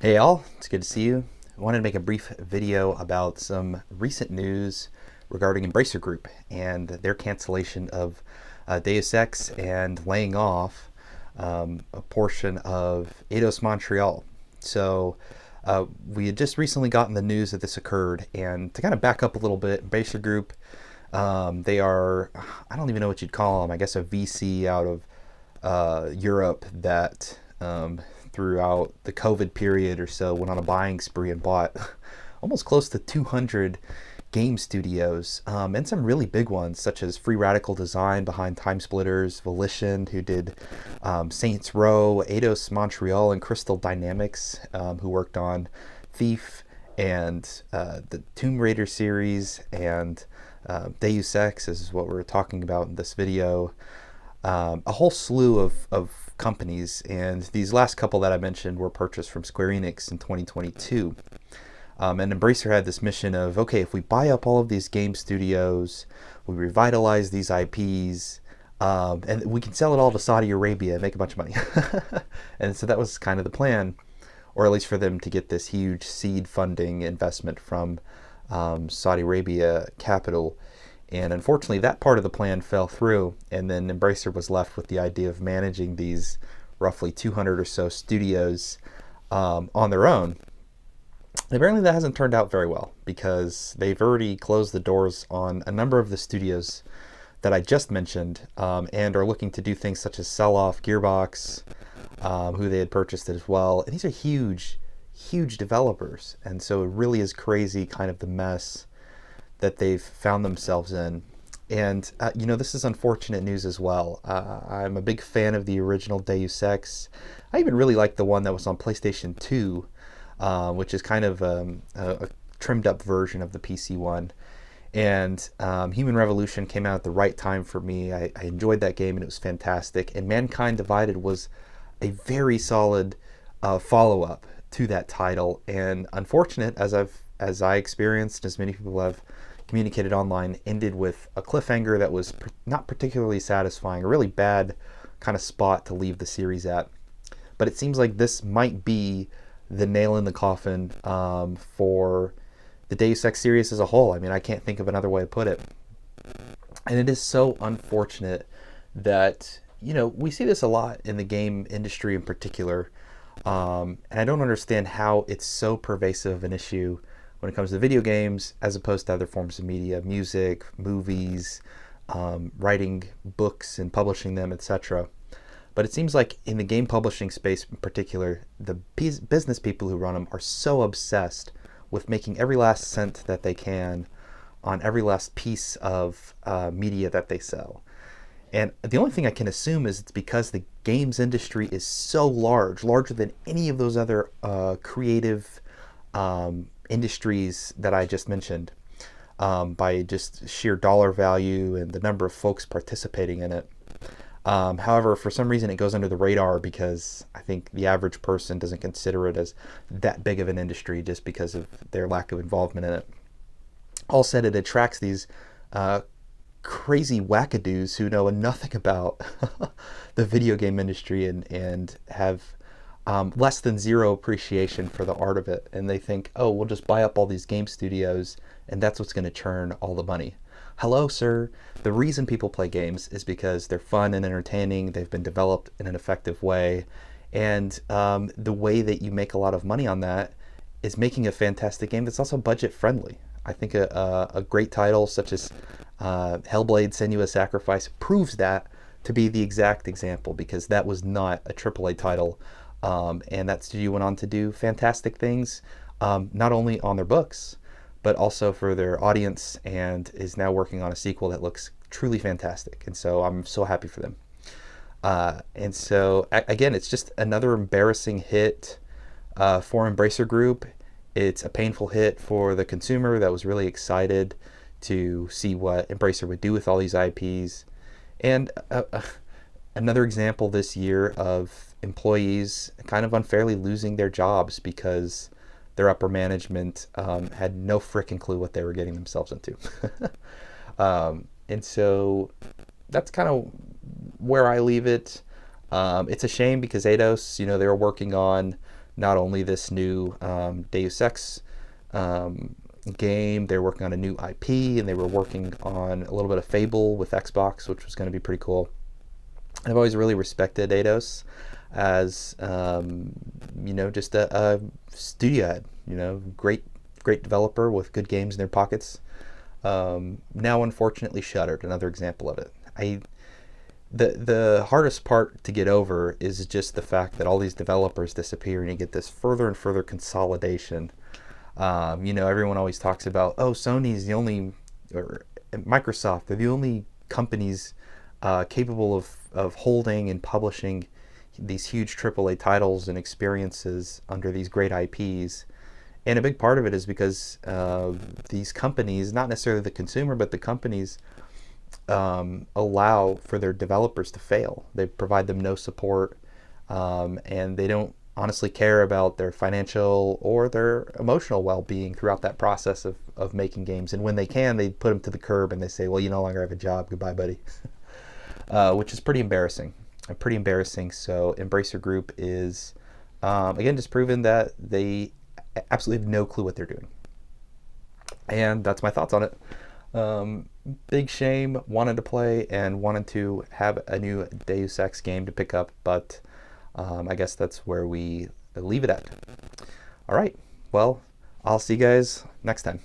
Hey all, it's good to see you. I wanted to make a brief video about some recent news regarding Embracer Group and their cancellation of Deus Ex and laying off a portion of Eidos Montreal. So we had just recently gotten the news that this occurred, and to kind of back up a little bit, Embracer Group, they are, I don't even know what you'd call them, I guess a VC out of Europe that throughout the COVID period or so went on a buying spree and bought almost close to 200 game studios, and some really big ones such as Free Radical Design behind Time Splitters, Volition, who did Saints Row, Eidos Montreal, and Crystal Dynamics, who worked on Thief and the Tomb Raider series, and Deus Ex is what we're talking about in this video. A whole slew of companies, and these last couple that I mentioned were purchased from Square Enix in 2022. And Embracer had this mission of, okay, if we buy up all of these game studios, we revitalize these IPs, and we can sell it all to Saudi Arabia and make a bunch of money. And so that was kind of the plan, or at least for them to get this huge seed funding investment from Saudi Arabia capital. And unfortunately, that part of the plan fell through, and then Embracer was left with the idea of managing these roughly 200 or so studios on their own. And apparently that hasn't turned out very well, because they've already closed the doors on a number of the studios that I just mentioned, and are looking to do things such as sell off Gearbox, who they had purchased as well. And these are huge, huge developers, and so it really is crazy kind of the mess that they've found themselves in. And this is unfortunate news as well. I'm a big fan of the original Deus Ex. I even really like the one that was on PlayStation 2, which is kind of a trimmed up version of the PC one. And Human Revolution came out at the right time for me. I enjoyed that game, and it was fantastic. And Mankind Divided was a very solid follow-up to that title. And unfortunate, as I experienced, as many people have communicated online, ended with a cliffhanger that was not particularly satisfying, a really bad kind of spot to leave the series at. But it seems like this might be the nail in the coffin for the Deus Ex series as a whole. I mean, I can't think of another way to put it. And it is so unfortunate that, we see this a lot in the game industry in particular. And I don't understand how it's so pervasive an issue when it comes to video games as opposed to other forms of media, music, movies, writing books and publishing them, etc. But it seems like in the game publishing space in particular, the business people who run them are so obsessed with making every last cent that they can on every last piece of media that they sell. And the only thing I can assume is it's because the games industry is so large, larger than any of those other creative industries that I just mentioned, by just sheer dollar value and the number of folks participating in it. However, for some reason it goes under the radar because I think the average person doesn't consider it as that big of an industry just because of their lack of involvement in it. All said, it attracts these crazy wackadoos who know nothing about the video game industry and have less than zero appreciation for the art of it. And they think, oh, we'll just buy up all these game studios and that's what's going to churn all the money. Hello, sir. The reason people play games is because they're fun and entertaining. They've been developed in an effective way. And the way that you make a lot of money on that is making a fantastic game that's also budget friendly. I think a great title such as Hellblade: Senua's Sacrifice proves that to be the exact example, because that was not a AAA title. And that studio went on to do fantastic things, not only on their books, but also for their audience, and is now working on a sequel that looks truly fantastic. And so I'm so happy for them. And so, again, it's just another embarrassing hit for Embracer Group. It's a painful hit for the consumer that was really excited to see what Embracer would do with all these IPs. And another example this year of employees kind of unfairly losing their jobs because their upper management had no frickin' clue what they were getting themselves into. And so that's kind of where I leave it. It's a shame because Eidos, they were working on not only this new Deus Ex game, they're working on a new IP, and they were working on a little bit of Fable with Xbox, which was going to be pretty cool. I've always really respected Eidos as just a studio head, great developer with good games in their pockets. Now unfortunately shuttered, another example of it. The hardest part to get over is just the fact that all these developers disappear, and you get this further and further consolidation. Everyone always talks about, oh, Sony's the only, or Microsoft, they're the only companies capable of holding and publishing these huge AAA titles and experiences under these great IPs. And a big part of it is because these companies, not necessarily the consumer, but the companies allow for their developers to fail. They provide them no support, and they don't honestly care about their financial or their emotional well-being throughout that process of making games. And when they can, they put them to the curb and they say, well, you no longer have a job, goodbye, buddy. Which is pretty embarrassing. So Embracer Group is, again, just proven that they absolutely have no clue what they're doing. And that's my thoughts on it. Big shame. Wanted to play and wanted to have a new Deus Ex game to pick up, but I guess that's where we leave it at. All right. Well, I'll see you guys next time.